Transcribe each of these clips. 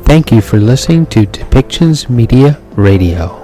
Thank you for listening to Depictions Media Radio.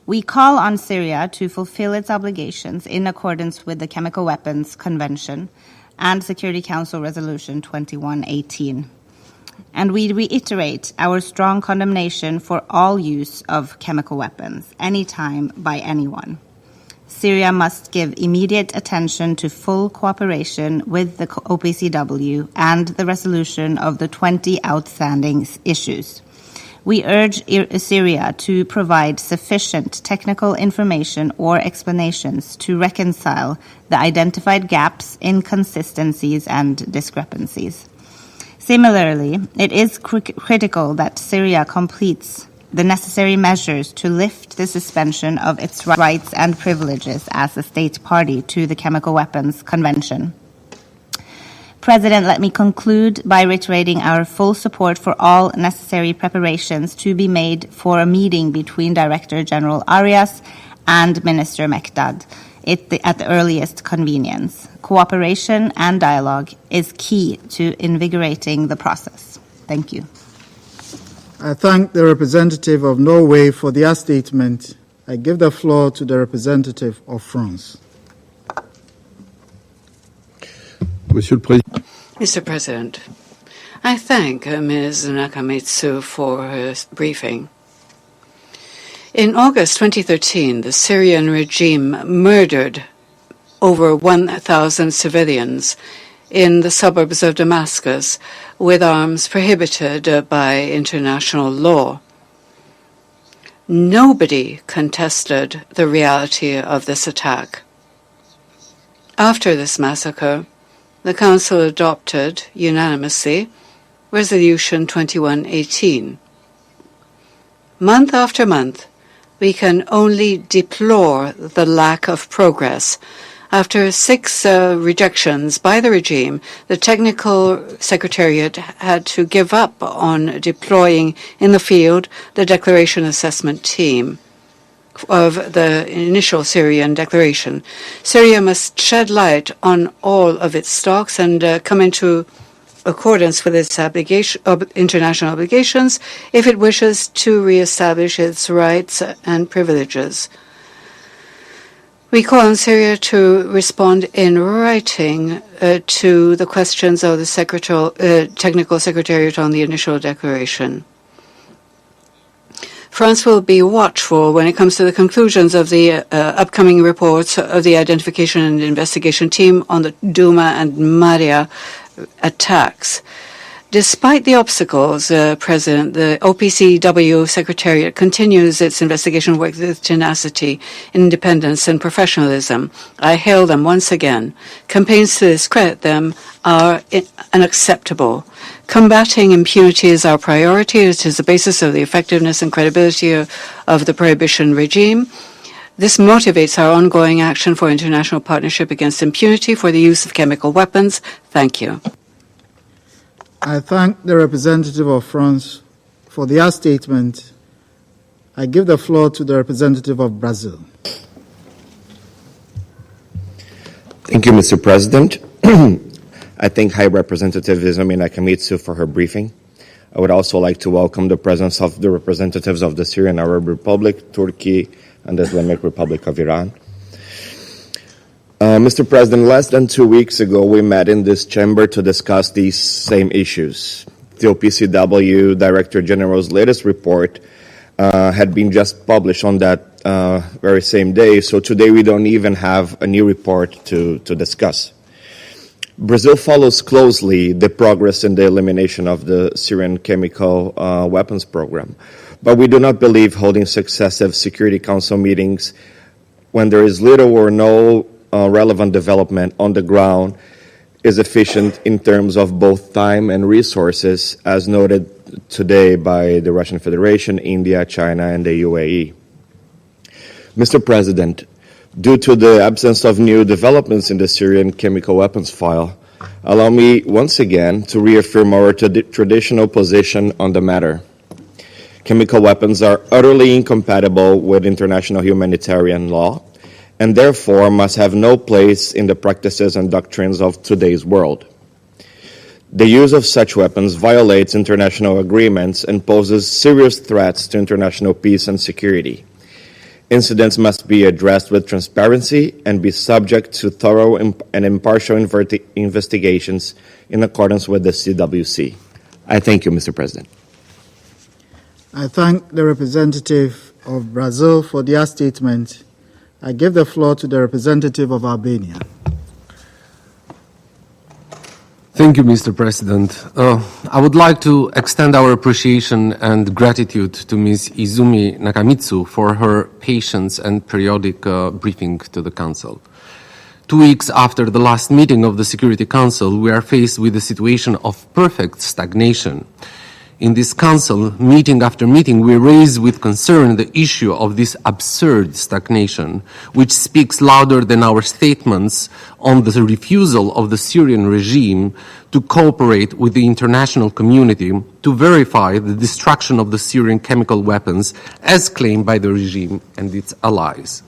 We call on Syria to fulfill its obligations in accordance with the Chemical Weapons Convention and Security Council Resolution 2118. And we reiterate our strong condemnation for all use of chemical weapons, anytime, by anyone. Syria must give immediate attention to full cooperation with the OPCW and the resolution of the 20 outstanding issues. We urge Syria to provide sufficient technical information or explanations to reconcile the identified gaps, inconsistencies, and discrepancies. Similarly, it is critical that Syria completes the necessary measures to lift the suspension of its rights and privileges as a state party to the Chemical Weapons Convention. President, let me conclude by reiterating our full support for all necessary preparations to be made for a meeting between Director General Arias and Minister Mekdad at the earliest convenience. Cooperation and dialogue is key to invigorating the process. Thank you. I thank the representative of Norway for their statement. I give the floor to the representative of France. Mr. President, I thank Ms. Nakamitsu for her briefing. In August 2013, the Syrian regime murdered over 1,000 civilians in the suburbs of Damascus with arms prohibited by international law. Nobody contested the reality of this attack. After this massacre, the Council adopted unanimously Resolution 2118. Month after month, we can only deplore the lack of progress. After 6 rejections by the regime, the Technical Secretariat had to give up on deploying in the field the Declaration Assessment Team of the initial Syrian declaration. Syria must shed light on all of its stocks and come into accordance with its international obligations if it wishes to reestablish its rights and privileges. We call on Syria to respond in writing to the questions of the Technical Secretariat on the initial declaration. France will be watchful when it comes to the conclusions of the upcoming reports of the Identification and Investigation Team on the Douma and Maria attacks. Despite the obstacles, President, the OPCW Secretariat continues its investigation work with tenacity, independence, and professionalism. I hail them once again. Campaigns to discredit them are unacceptable. Combating impunity is our priority. It is the basis of the effectiveness and credibility of the prohibition regime. This motivates our ongoing action for international partnership against impunity for the use of chemical weapons. Thank you. I thank the representative of France for their statement. I give the floor to the representative of Brazil. Thank you, Mr. President. I thank High Representative Izumi Nakamitsu for her briefing. I would also like to welcome the presence of the representatives of the Syrian Arab Republic, Turkey, and the Islamic Republic of Iran. Mr. President, less than 2 weeks ago, we met in this chamber to discuss these same issues. The OPCW Director General's latest report had been just published on that very same day. So today we don't even have a new report to discuss. Brazil follows closely the progress in the elimination of the Syrian chemical weapons program, but we do not believe holding successive Security Council meetings when there is little or no relevant development on the ground is efficient in terms of both time and resources, as noted today by the Russian Federation, India, China, and the UAE. Mr. President, due to the absence of new developments in the Syrian chemical weapons file, allow me once again to reaffirm our traditional position on the matter. Chemical weapons are utterly incompatible with international humanitarian law, and therefore must have no place in the practices and doctrines of today's world. The use of such weapons violates international agreements and poses serious threats to international peace and security. Incidents must be addressed with transparency and be subject to thorough and impartial investigations in accordance with the CWC. I thank you, Mr. President. I thank the representative of Brazil for their statement. I give the floor to the representative of Albania. Thank you, Mr. President. I would like to extend our appreciation and gratitude to Ms. Izumi Nakamitsu for her patience and periodic briefing to the Council. 2 weeks after the last meeting of the Security Council, we are faced with a situation of perfect stagnation. In this Council, meeting after meeting, we raise with concern the issue of this absurd stagnation, which speaks louder than our statements on the refusal of the Syrian regime to cooperate with the international community to verify the destruction of the Syrian chemical weapons as claimed by the regime and its allies.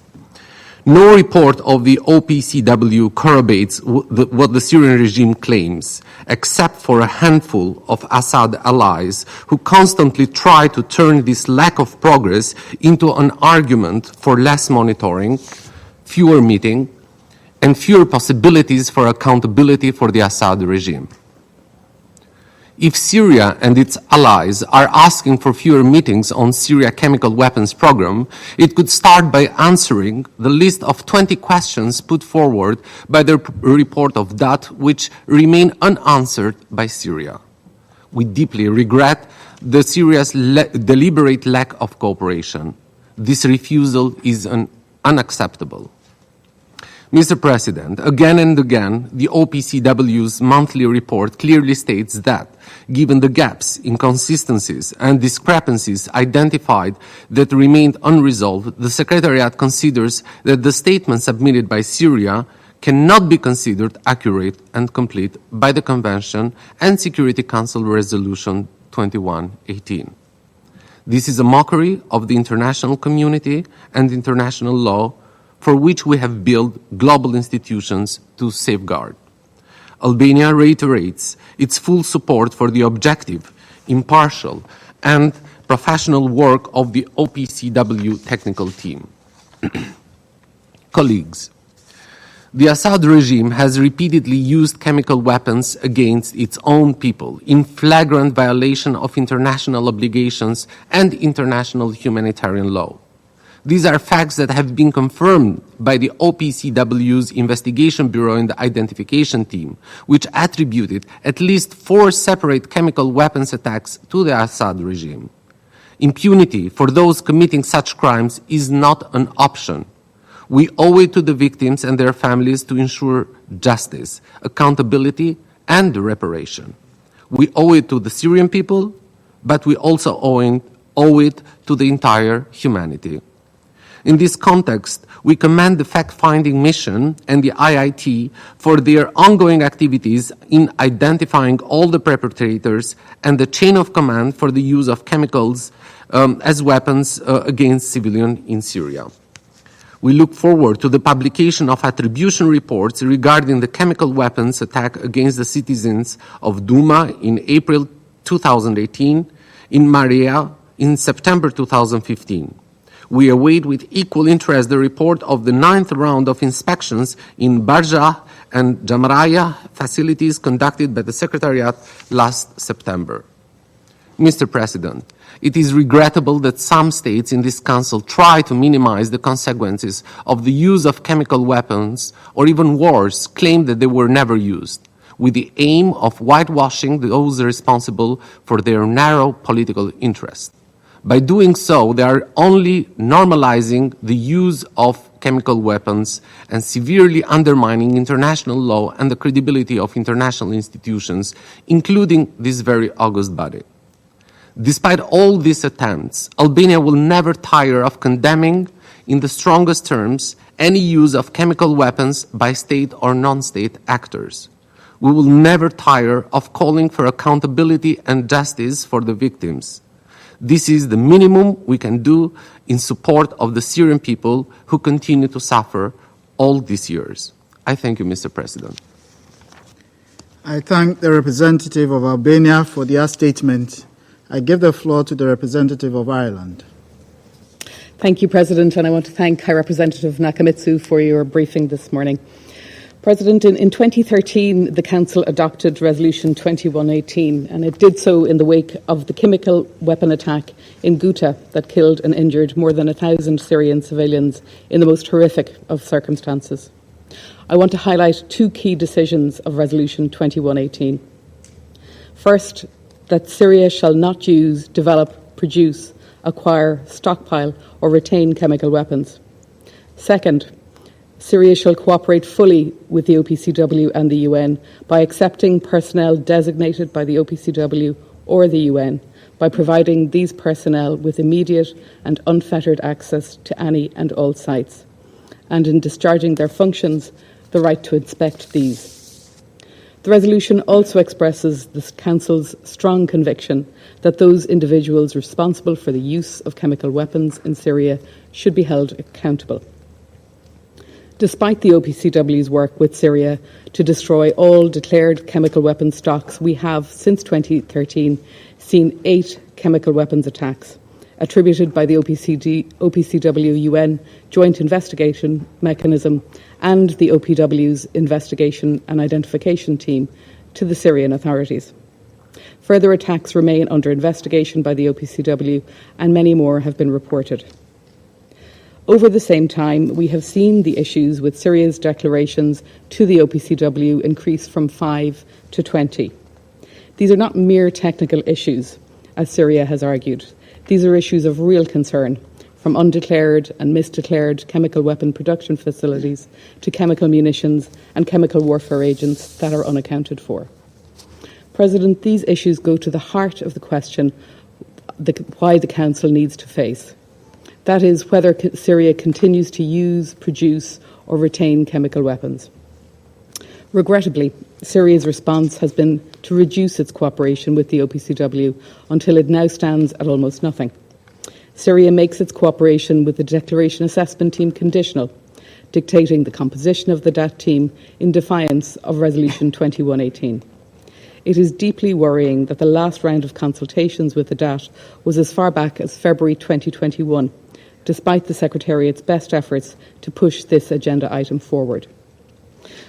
No report of the OPCW corroborates what the Syrian regime claims, except for a handful of Assad allies who constantly try to turn this lack of progress into an argument for less monitoring, fewer meetings, and fewer possibilities for accountability for the Assad regime. If Syria and its allies are asking for fewer meetings on Syria chemical weapons program, it could start by answering the list of 20 questions put forward by the report of that which remain unanswered by Syria. We deeply regret the Syria's deliberate lack of cooperation. This refusal is unacceptable. Mr. President, again and again, the OPCW's monthly report clearly states that, given the gaps, inconsistencies, and discrepancies identified that remained unresolved, the Secretariat considers that the statement submitted by Syria cannot be considered accurate and complete by the Convention and Security Council Resolution 2118. This is a mockery of the international community and international law for which we have built global institutions to safeguard. Albania reiterates its full support for the objective, impartial, and professional work of the OPCW technical team. Colleagues, the Assad regime has repeatedly used chemical weapons against its own people in flagrant violation of international obligations and international humanitarian law. These are facts that have been confirmed by the OPCW's Investigation Bureau and the Identification Team, which attributed at least 4 separate chemical weapons attacks to the Assad regime. Impunity for those committing such crimes is not an option. We owe it to the victims and their families to ensure justice, accountability, and reparation. We owe it to the Syrian people, but we also owe it to the entire humanity. In this context, we commend the fact-finding mission and the IIT for their ongoing activities in identifying all the perpetrators and the chain of command for the use of chemicals as weapons against civilians in Syria. We look forward to the publication of attribution reports regarding the chemical weapons attack against the citizens of Douma in April 2018, in Maria in September 2015. We await with equal interest the report of the 9th round of inspections in Barzah and Jamraya facilities conducted by the Secretariat last September. Mr. President, it is regrettable that some states in this Council try to minimize the consequences of the use of chemical weapons, or even worse, claim that they were never used, with the aim of whitewashing those responsible for their narrow political interests. By doing so, they are only normalizing the use of chemical weapons and severely undermining international law and the credibility of international institutions, including this very august body. Despite all these attempts, Albania will never tire of condemning, in the strongest terms, any use of chemical weapons by state or non-state actors. We will never tire of calling for accountability and justice for the victims. This is the minimum we can do in support of the Syrian people who continue to suffer all these years. I thank you, Mr. President. I thank the representative of Albania for their statement. I give the floor to the representative of Ireland. Thank you, President, and I want to thank High Representative Nakamitsu for your briefing this morning. President, in 2013, the Council adopted Resolution 2118, and it did so in the wake of the chemical weapon attack in Ghouta that killed and injured more than 1,000 Syrian civilians in the most horrific of circumstances. I want to highlight two key decisions of Resolution 2118. First, that Syria shall not use, develop, produce, acquire, stockpile or retain chemical weapons. Second, Syria shall cooperate fully with the OPCW and the UN by accepting personnel designated by the OPCW or the UN, by providing these personnel with immediate and unfettered access to any and all sites, and in discharging their functions, the right to inspect these. The resolution also expresses the Council's strong conviction that those individuals responsible for the use of chemical weapons in Syria should be held accountable. Despite the OPCW's work with Syria to destroy all declared chemical weapons stocks, we have, since 2013, seen 8 chemical weapons attacks attributed by the OPCW-UN Joint Investigation Mechanism and the OPW's Investigation and Identification Team to the Syrian authorities. Further attacks remain under investigation by the OPCW, and many more have been reported. Over the same time, we have seen the issues with Syria's declarations to the OPCW increase from 5 to 20. These are not mere technical issues, as Syria has argued. These are issues of real concern, from undeclared and misdeclared chemical weapon production facilities to chemical munitions and chemical warfare agents that are unaccounted for. President, these issues go to the heart of the question why the Council needs to face. That is, whether Syria continues to use, produce or retain chemical weapons. Regrettably, Syria's response has been to reduce its cooperation with the OPCW until it now stands at almost nothing. Syria makes its cooperation with the Declaration Assessment Team conditional, dictating the composition of the DAT team in defiance of Resolution 2118. It is deeply worrying that the last round of consultations with the DAT was as far back as February 2021, despite the Secretariat's best efforts to push this agenda item forward.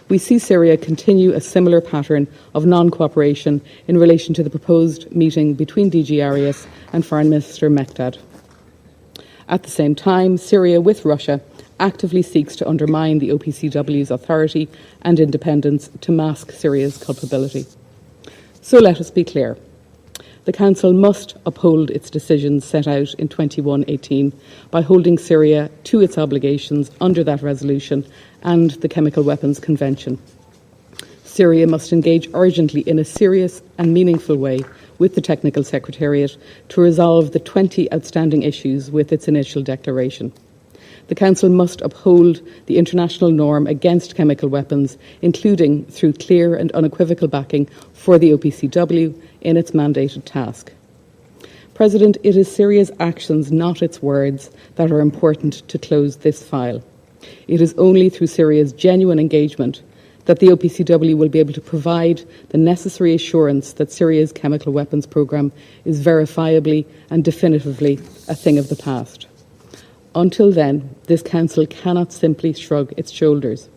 We see Syria continue a similar pattern of non-cooperation in relation to the proposed meeting between DG Arias and Foreign Minister Mekdad. At the same time, Syria, with Russia, actively seeks to undermine the OPCW's authority and independence to mask Syria's culpability. So let us be clear. The Council must uphold its decisions set out in 2118 by holding Syria to its obligations under that resolution and the Chemical Weapons Convention. Syria must engage urgently in a serious and meaningful way with the Technical Secretariat to resolve the 20 outstanding issues with its initial declaration. The Council must uphold the international norm against chemical weapons, including through clear and unequivocal backing for the OPCW in its mandated task. President, it is Syria's actions, not its words, that are important to close this file. It is only through Syria's genuine engagement that the OPCW will be able to provide the necessary assurance that Syria's chemical weapons programme is verifiably and definitively a thing of the past. Until then, this Council cannot simply shrug its shoulders.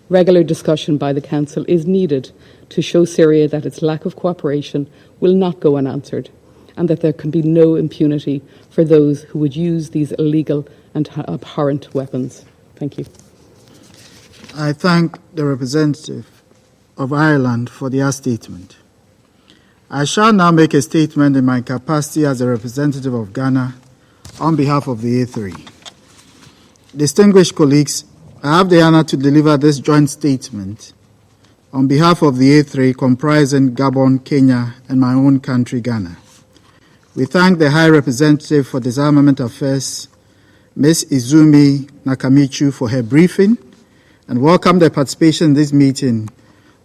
Regular discussion by the Council is needed to show Syria that its lack of cooperation will not go unanswered, and that there can be no impunity for those who would use these illegal and abhorrent weapons. Thank you. I thank the representative of Ireland for their statement. I shall now make a statement in my capacity as a representative of Ghana on behalf of the A3. Distinguished colleagues, I have the honor to deliver this joint statement on behalf of the A3 comprising Gabon, Kenya, and my own country, Ghana. We thank the High Representative for Disarmament Affairs, Ms. Izumi Nakamitsu, for her briefing, and welcome the participation in this meeting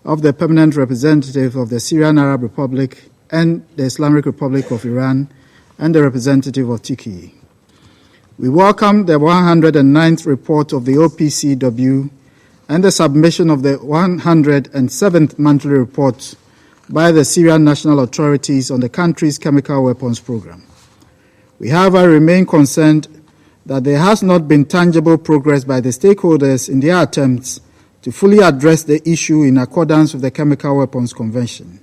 of the Permanent Representative of the Syrian Arab Republic and the Islamic Republic of Iran and the representative of Turkey. We welcome the 109th report of the OPCW and the submission of the 107th monthly report by the Syrian national authorities on the country's chemical weapons program. We, however, remain concerned that there has not been tangible progress by the stakeholders in their attempts to fully address the issue in accordance with the Chemical Weapons Convention.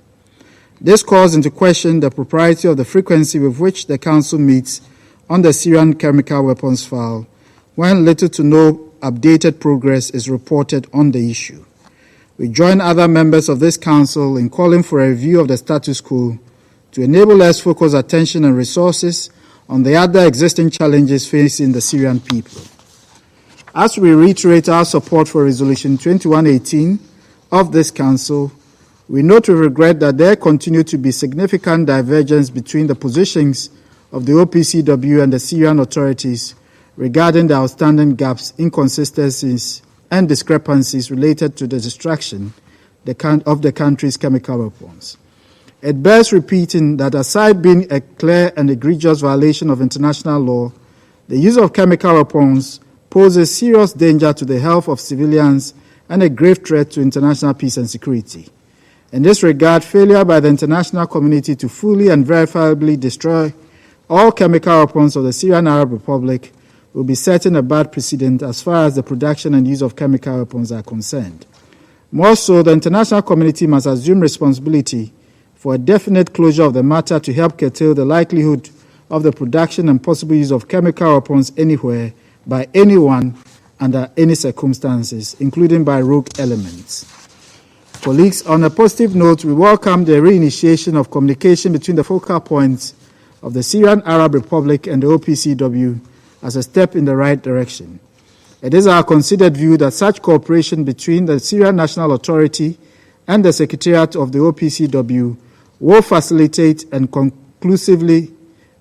This calls into question the propriety of the frequency with which the Council meets on the Syrian chemical weapons file, when little to no updated progress is reported on the issue. We join other members of this Council in calling for a review of the status quo to enable us focus attention and resources on the other existing challenges facing the Syrian people. As we reiterate our support for Resolution 2118 of this Council, we note with regret that there continue to be significant divergence between the positions of the OPCW and the Syrian authorities regarding the outstanding gaps, inconsistencies, and discrepancies related to the destruction of the country's chemical weapons. It bears repeating that aside being a clear and egregious violation of international law, the use of chemical weapons poses serious danger to the health of civilians and a grave threat to international peace and security. In this regard, failure by the international community to fully and verifiably destroy all chemical weapons of the Syrian Arab Republic will be setting a bad precedent as far as the production and use of chemical weapons are concerned. More so, the international community must assume responsibility for a definite closure of the matter to help curtail the likelihood of the production and possible use of chemical weapons anywhere by anyone under any circumstances, including by rogue elements. Colleagues, on a positive note, we welcome the reinitiation of communication between the focal points of the Syrian Arab Republic and the OPCW as a step in the right direction. It is our considered view that such cooperation between the Syrian National Authority and the Secretariat of the OPCW will facilitate and conclusively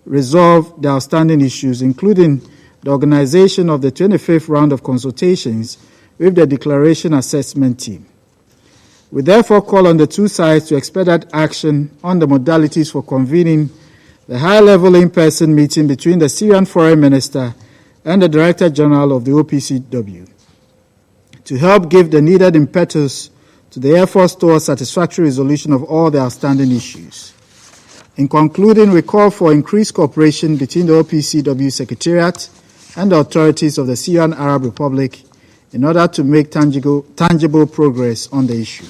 resolve the outstanding issues, including the organization of the 25th round of consultations with the Declaration Assessment Team. We therefore call on the two sides to expedite action on the modalities for convening the high-level in-person meeting between the Syrian Foreign Minister and the Director General of the OPCW to help give the needed impetus to the efforts towards satisfactory resolution of all the outstanding issues. In concluding, we call for increased cooperation between the OPCW Secretariat and the authorities of the Syrian Arab Republic in order to make tangible progress on the issue.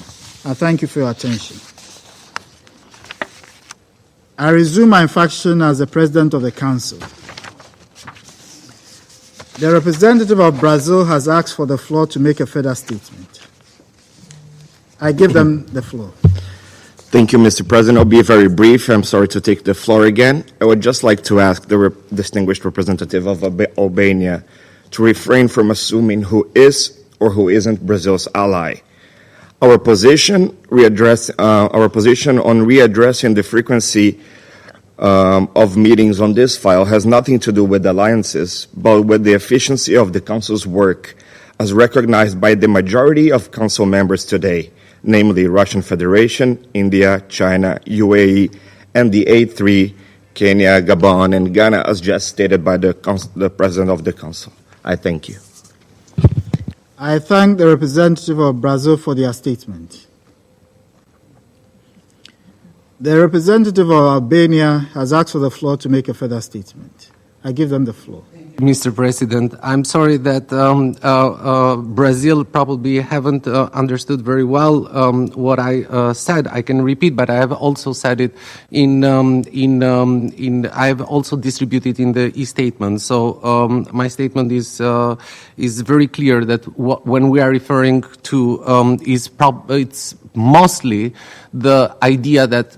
I thank you for your attention. I resume my function as the President of the Council. The representative of Brazil has asked for the floor to make a further statement. I give them the floor. Thank you, Mr. President. I'll be very brief. I'm sorry to take the floor again. I would just like to ask the distinguished representative of Albania to refrain from assuming who is or who isn't Brazil's ally. Our position on readdressing the frequency of meetings on this file has nothing to do with alliances, but with the efficiency of the Council's work as recognized by the majority of Council members today, namely Russian Federation, India, China, UAE, and the A3, Kenya, Gabon, and Ghana, as just stated by the President of the Council. I thank you. I thank the representative of Brazil for their statement. The representative of Albania has asked for the floor to make a further statement. I give them the floor. Mr. President, I'm sorry that Brazil probably haven't understood very well what I said. I can repeat, but I have also said it I have also distributed in the e-statement. So my statement is very clear that when we are referring to it's mostly the idea that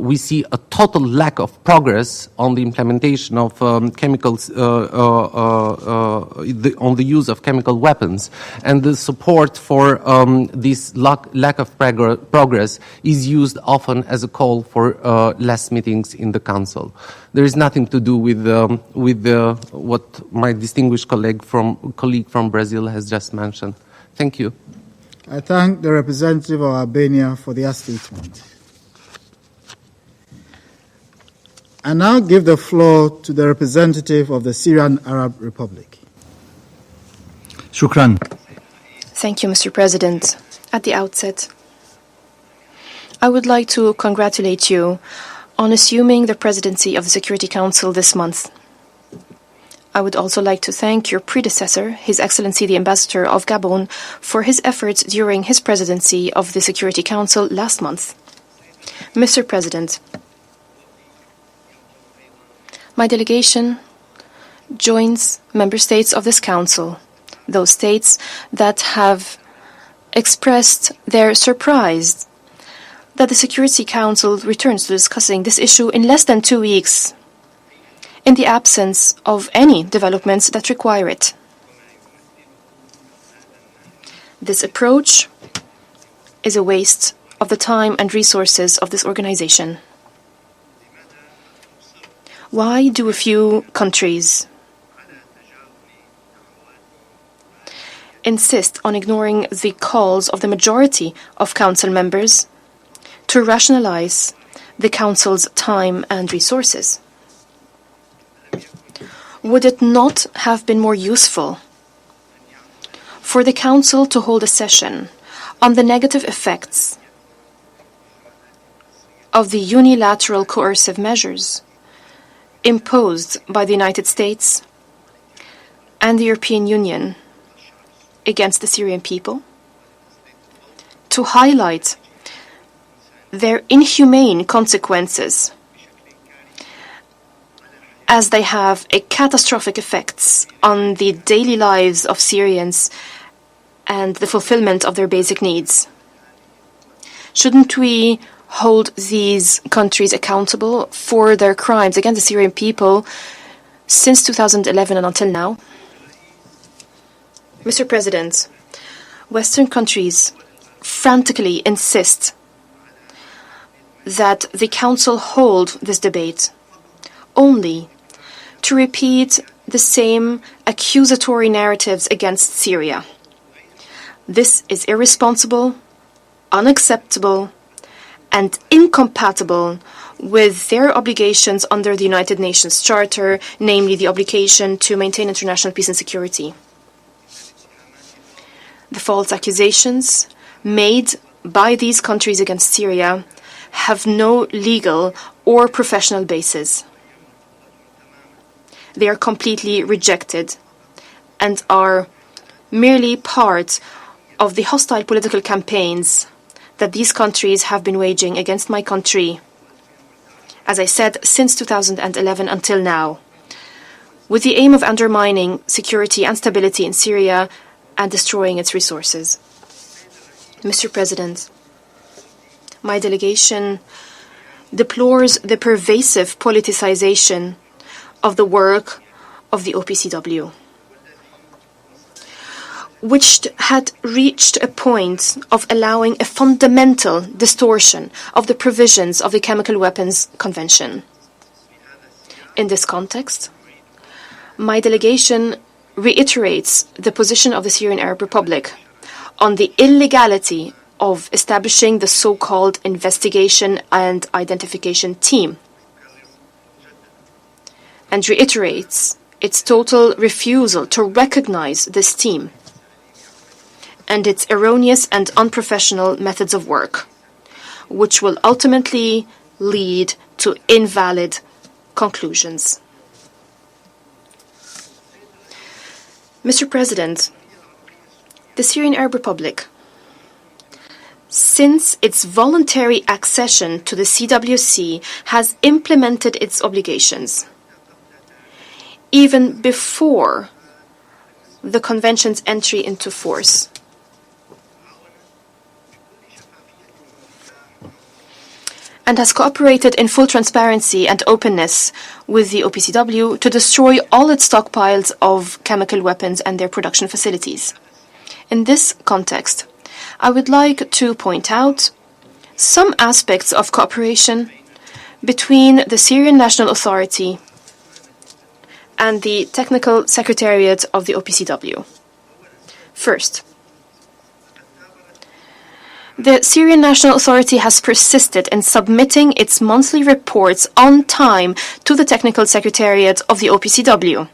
we see a total lack of progress on the implementation of chemicals, on the use of chemical weapons, and the support for this lack of progress is used often as a call for less meetings in the Council. There is nothing to do with what my distinguished colleague from Brazil has just mentioned. Thank you. I thank the representative of Albania for their statement. I now give the floor to the representative of the Syrian Arab Republic. Shukran. Thank you, Mr. President. At the outset, I would like to congratulate you on assuming the presidency of the Security Council this month. I would also like to thank your predecessor, His Excellency the Ambassador of Gabon, for his efforts during his presidency of the Security Council last month. Mr. President, my delegation joins member states of this Council, those states that have expressed their surprise that the Security Council returns to discussing this issue in less than 2 weeks, in the absence of any developments that require it. This approach is a waste of the time and resources of this organization. Why do a few countries insist on ignoring the calls of the majority of Council members to rationalize the Council's time and resources? Would it not have been more useful for the Council to hold a session on the negative effects of the unilateral coercive measures imposed by the United States and the European Union against the Syrian people, to highlight their inhumane consequences, as they have a catastrophic effects on the daily lives of Syrians and the fulfillment of their basic needs? Shouldn't we hold these countries accountable for their crimes against the Syrian people since 2011 and until now? Mr. President, Western countries frantically insist that the Council hold this debate only to repeat the same accusatory narratives against Syria. This is irresponsible, unacceptable, and incompatible with their obligations under the United Nations Charter, namely the obligation to maintain international peace and security. The false accusations made by these countries against Syria have no legal or professional basis. They are completely rejected and are merely part of the hostile political campaigns that these countries have been waging against my country, as I said, since 2011 until now, with the aim of undermining security and stability in Syria and destroying its resources. Mr. President, my delegation deplores the pervasive politicization of the work of the OPCW, which had reached a point of allowing a fundamental distortion of the provisions of the Chemical Weapons Convention. In this context, my delegation reiterates the position of the Syrian Arab Republic on the illegality of establishing the so-called Investigation and Identification Team, and reiterates its total refusal to recognize this team and its erroneous and unprofessional methods of work, which will ultimately lead to invalid conclusions. Mr. President, the Syrian Arab Republic, since its voluntary accession to the CWC, has implemented its obligations, even before the Convention's entry into force. And has cooperated in full transparency and openness with the OPCW to destroy all its stockpiles of chemical weapons and their production facilities. In this context, I would like to point out some aspects of cooperation between the Syrian National Authority and the Technical Secretariat of the OPCW. First, the Syrian National Authority has persisted in submitting its monthly reports on time to the Technical Secretariat of the OPCW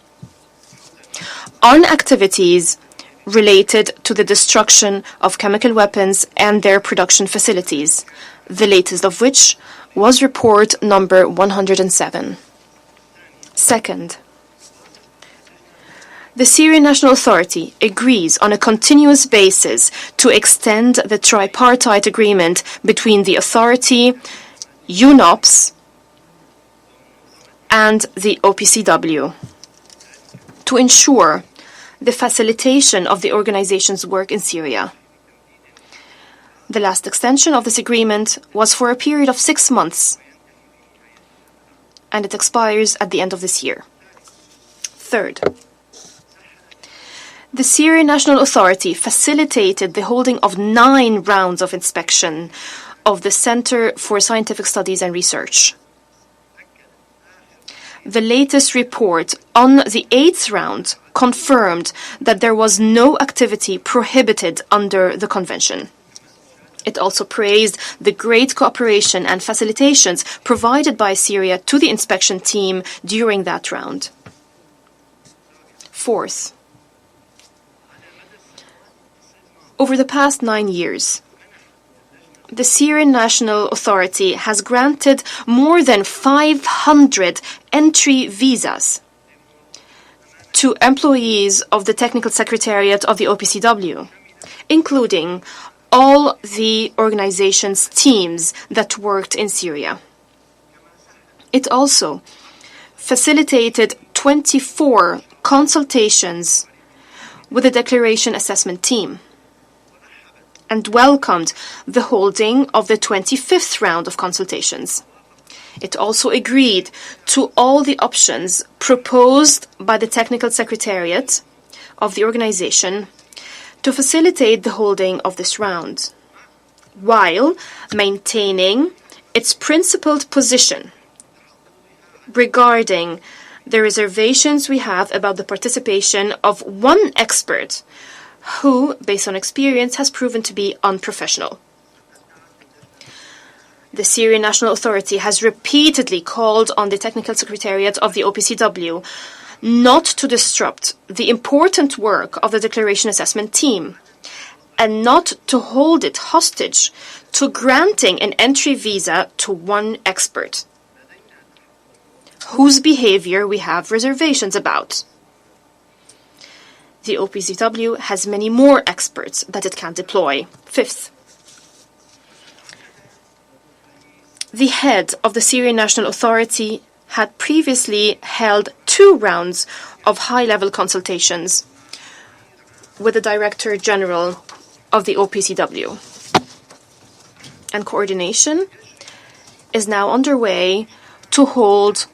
on activities related to the destruction of chemical weapons and their production facilities, the latest of which was report number 107. Second, the Syrian National Authority agrees on a continuous basis to extend the tripartite agreement between the authority, UNOPS, and the OPCW to ensure the facilitation of the organization's work in Syria. The last extension of this agreement was for a period of 6 months, and it expires at the end of this year. Third, the Syrian National Authority facilitated the holding of 9 rounds of inspection of the Center for Scientific Studies and Research. The latest report on the 8th round confirmed that there was no activity prohibited under the Convention. It also praised the great cooperation and facilitations provided by Syria to the inspection team during that round. Fourth, over the past 9 years, the Syrian National Authority has granted more than 500 entry visas to employees of the Technical Secretariat of the OPCW, including all the organization's teams that worked in Syria. It also facilitated 24 consultations with the Declaration Assessment Team and welcomed the holding of the 25th round of consultations. It also agreed to all the options proposed by the Technical Secretariat of the organization to facilitate the holding of this round, while maintaining its principled position regarding the reservations we have about the participation of one expert who, based on experience, has proven to be unprofessional. The Syrian National Authority has repeatedly called on the Technical Secretariat of the OPCW not to disrupt the important work of the Declaration Assessment Team and not to hold it hostage to granting an entry visa to one expert, whose behavior we have reservations about. The OPCW has many more experts that it can deploy. Fifth, the head of the Syrian National Authority had previously held 2 rounds of high-level consultations with the Director General of the OPCW. And coordination is now underway to hold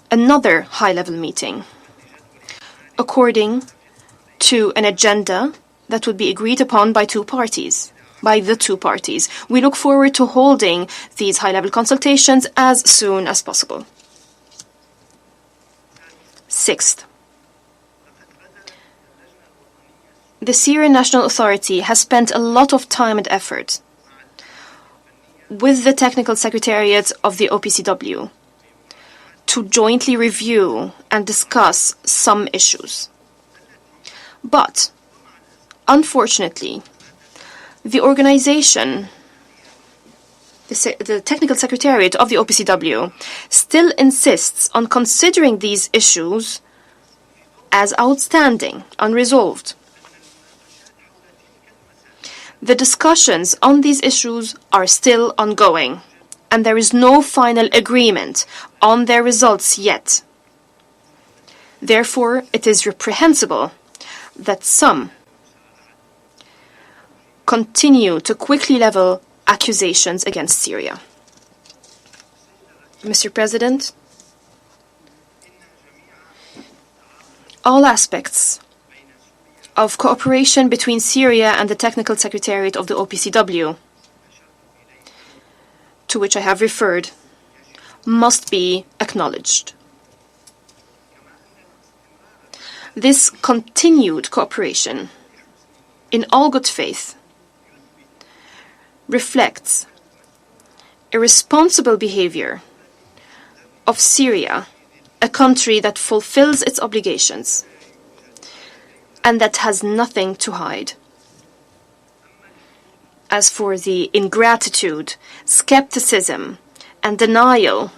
another high-level meeting, according to an agenda that would be agreed upon by the two parties. We look forward to holding these high-level consultations as soon as possible. Sixth, the Syrian National Authority has spent a lot of time and effort with the Technical Secretariat of the OPCW to jointly review and discuss some issues. But, unfortunately, the organization, the Technical Secretariat of the OPCW, still insists on considering these issues as outstanding, unresolved. The discussions on these issues are still ongoing, and there is no final agreement on their results yet. Therefore, it is reprehensible that some continue to quickly level accusations against Syria. Mr. President, all aspects of cooperation between Syria and the Technical Secretariat of the OPCW, to which I have referred, must be acknowledged. This continued cooperation, in all good faith, reflects irresponsible behavior of Syria, a country that fulfills its obligations and that has nothing to hide. As for the ingratitude, skepticism, and denial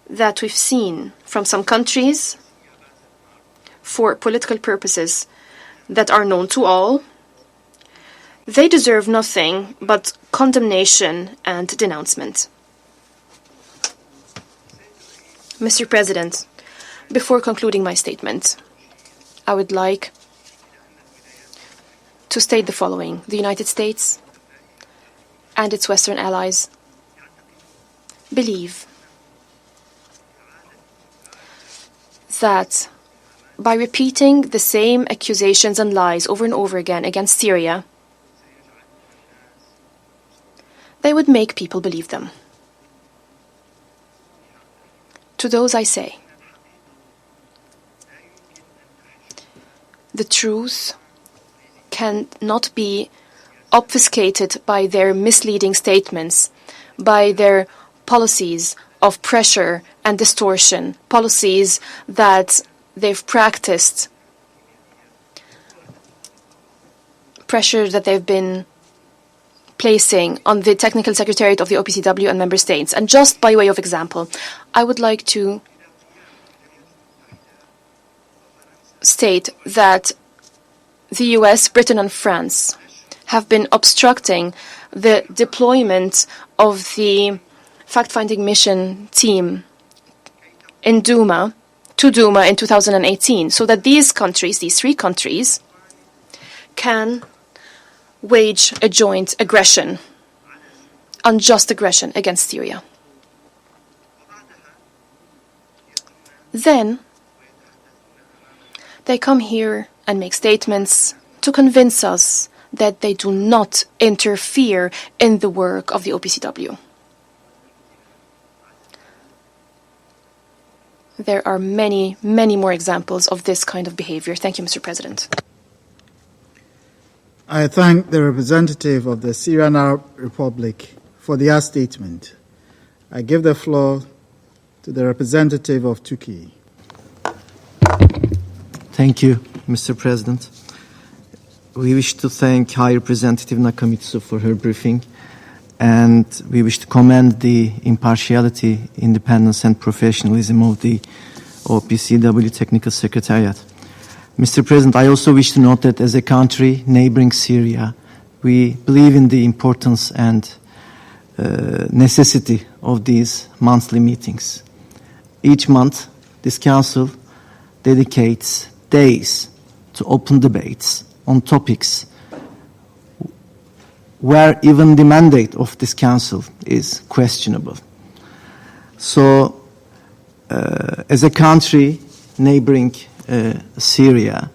that we've seen from some countries for political purposes that are known to all, they deserve nothing but condemnation and denouncement. Mr. President, before concluding my statement, I would like to state the following. The United States and its Western allies believe that by repeating the same accusations and lies over and over again against Syria, they would make people believe them. To those I say, the truth cannot be obfuscated by their misleading statements, by their policies of pressure and distortion, policies that they've practiced, pressure that they've been placing on the Technical Secretariat of the OPCW and member states. And just by way of example, I would like to state that the US, Britain and France have been obstructing the deployment of the fact-finding mission team in Douma, to Douma in 2018, so that these countries, these three countries, can wage a joint aggression, unjust aggression against Syria. Then they come here and make statements to convince us that they do not interfere in the work of the OPCW. There are many, many more examples of this kind of behavior. Thank you, Mr. President. I thank the representative of the Syrian Arab Republic for their statement. I give the floor to the representative of Turkey. Thank you, Mr. President. We wish to thank High Representative Nakamitsu for her briefing, and we wish to commend the impartiality, independence, and professionalism of the OPCW Technical Secretariat. Mr. President, I also wish to note that as a country neighboring Syria, we believe in the importance and necessity of these monthly meetings. Each month, this Council dedicates days to open debates on topics where even the mandate of this Council is questionable. So, as a country neighboring Syria,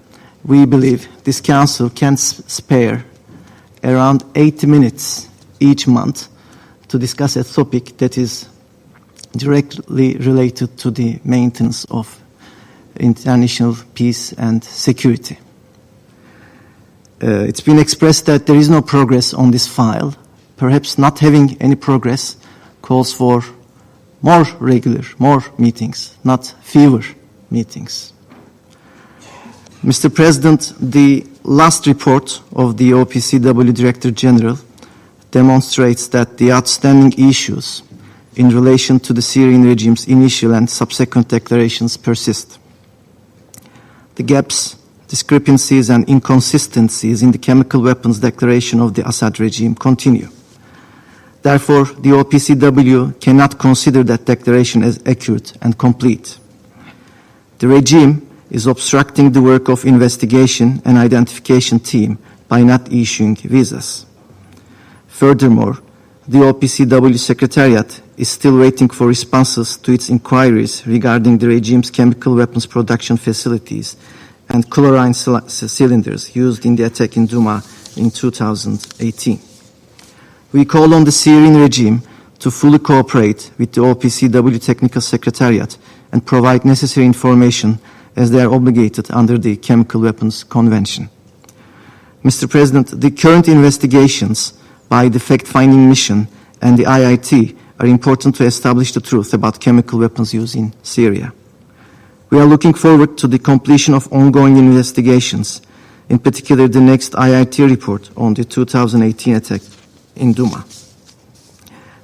we believe this Council can spare around 80 minutes each month to discuss a topic that is directly related to the maintenance of international peace and security. It's been expressed that there is no progress on this file. Perhaps not having any progress calls for more regular, more meetings, not fewer meetings. Mr. President, the last report of the OPCW Director General demonstrates that the outstanding issues in relation to the Syrian regime's initial and subsequent declarations persist. the gaps, discrepancies and inconsistencies in the chemical weapons declaration of the Assad regime continue. Therefore, the OPCW cannot consider that declaration as accurate and complete. The regime is obstructing the work of investigation and identification team by not issuing visas. Furthermore, the OPCW Secretariat is still waiting for responses to its inquiries regarding the regime's chemical weapons production facilities and chlorine cylinders used in the attack in Douma in 2018. We call on the Syrian regime to fully cooperate with the OPCW Technical Secretariat and provide necessary information as they are obligated under the Chemical Weapons Convention. Mr. President, the current investigations by the fact-finding mission and the IIT are important to establish the truth about chemical weapons use in Syria. We are looking forward to the completion of ongoing investigations, in particular the next IIT report on the 2018 attack in Douma.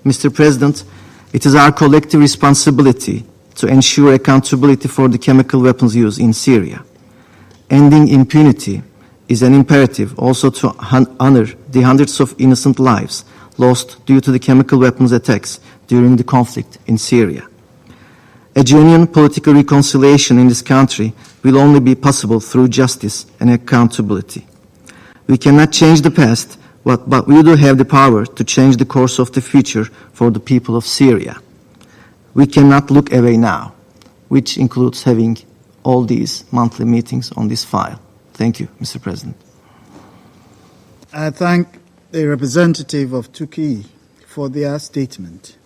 Mr. President, it is our collective responsibility to ensure accountability for the chemical weapons use in Syria. Ending impunity is an imperative also to honor the hundreds of innocent lives lost due to the chemical weapons attacks during the conflict in Syria. A genuine political reconciliation in this country will only be possible through justice and accountability. We cannot change the past, but we do have the power to change the course of the future for the people of Syria. We cannot look away now, which includes having all these monthly meetings on this file. Thank you, Mr. President. I thank the representative of Turkey for their statement.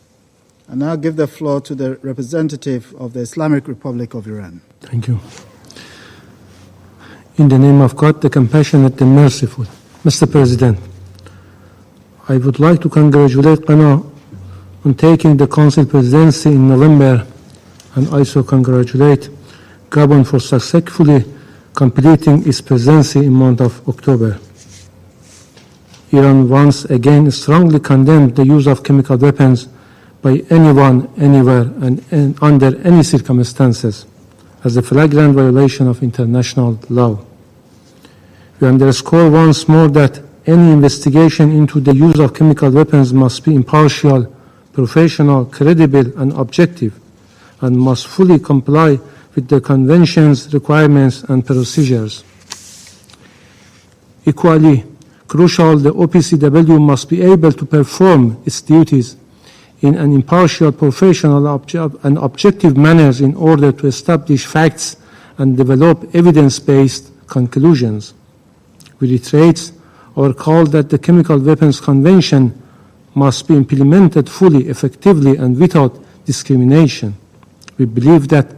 I now give the floor to the representative of the Islamic Republic of Iran. Thank you. In the name of God, the compassionate and merciful, Mr. President, I would like to congratulate Ghana on taking the Council presidency in November, and also congratulate Gabon for successfully completing its presidency in the month of October. Iran once again strongly condemned the use of chemical weapons by anyone, anywhere, and under any circumstances as a flagrant violation of international law. We underscore once more that any investigation into the use of chemical weapons must be impartial, professional, credible, and objective, and must fully comply with the Convention's requirements and procedures. Equally crucial, the OPCW must be able to perform its duties in an impartial, professional, and objective manner in order to establish facts and develop evidence-based conclusions. We reiterate our call that the Chemical Weapons Convention must be implemented fully, effectively, and without discrimination. We believe that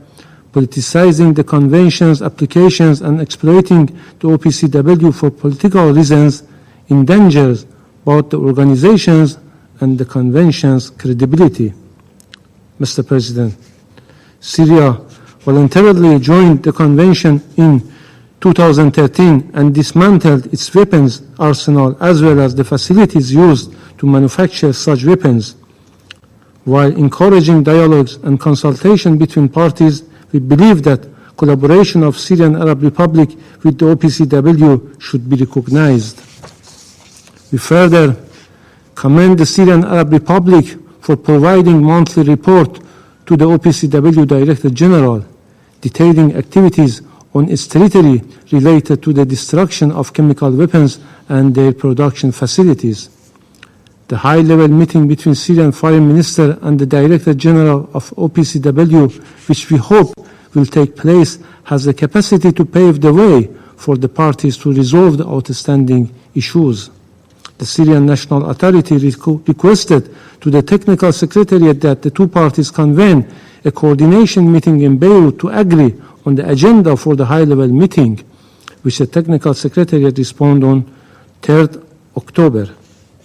politicizing the Convention's applications and exploiting the OPCW for political reasons endangers both the organization's and the Convention's credibility. Mr. President, Syria voluntarily joined the Convention in 2013 and dismantled its weapons arsenal as well as the facilities used to manufacture such weapons. While encouraging dialogues and consultation between parties, we believe that collaboration of Syrian Arab Republic with the OPCW should be recognized. We further commend the Syrian Arab Republic for providing monthly report to the OPCW Director General, detailing activities on its territory related to the destruction of chemical weapons and their production facilities. The high-level meeting between Syrian Foreign Minister and the Director General of OPCW, which we hope will take place, has the capacity to pave the way for the parties to resolve the outstanding issues. The Syrian National Authority requested to the Technical Secretariat that the two parties convene a coordination meeting in Beirut to agree on the agenda for the high-level meeting, which the Technical Secretariat responded on 3rd October.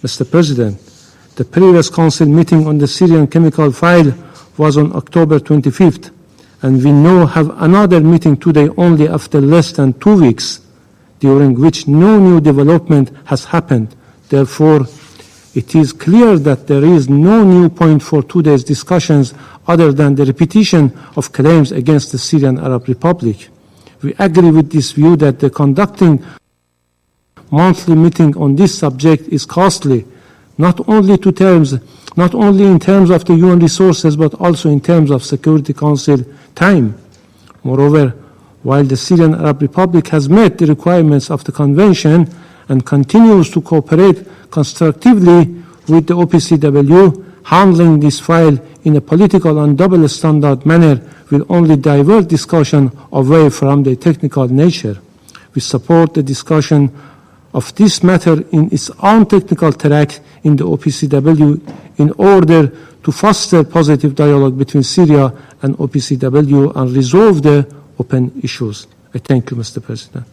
Mr. President, the previous Council meeting on the Syrian chemical file was on October 25th, and we now have another meeting today only after less than 2 weeks, during which no new development has happened. Therefore, it is clear that there is no new point for today's discussions other than the repetition of claims against the Syrian Arab Republic. We agree with this view that the conducting monthly meeting on this subject is costly, not only in terms of the human resources, but also in terms of Security Council time. Moreover, while the Syrian Arab Republic has met the requirements of the Convention and continues to cooperate constructively with the OPCW, handling this file in a political and double standard manner will only divert discussion away from the technical nature. We support the discussion of this matter in its own technical track in the OPCW in order to foster positive dialogue between Syria and OPCW and resolve the open issues. I thank you, Mr. President.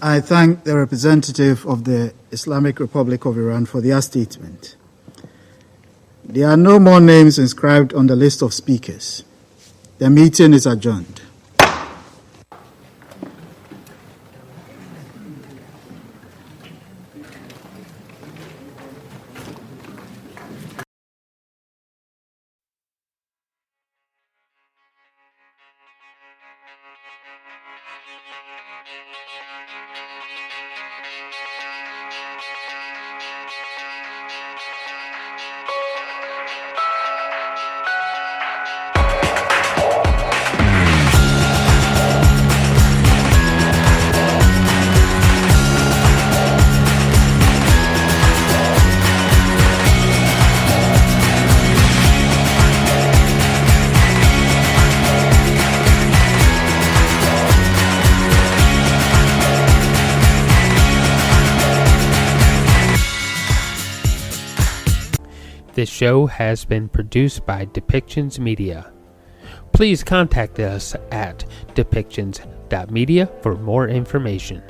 I thank the representative of the Islamic Republic of Iran for their statement. There are no more names inscribed on the list of speakers. The meeting is adjourned. This show has been produced by Depictions Media. Please contact us at depictions.media for more information.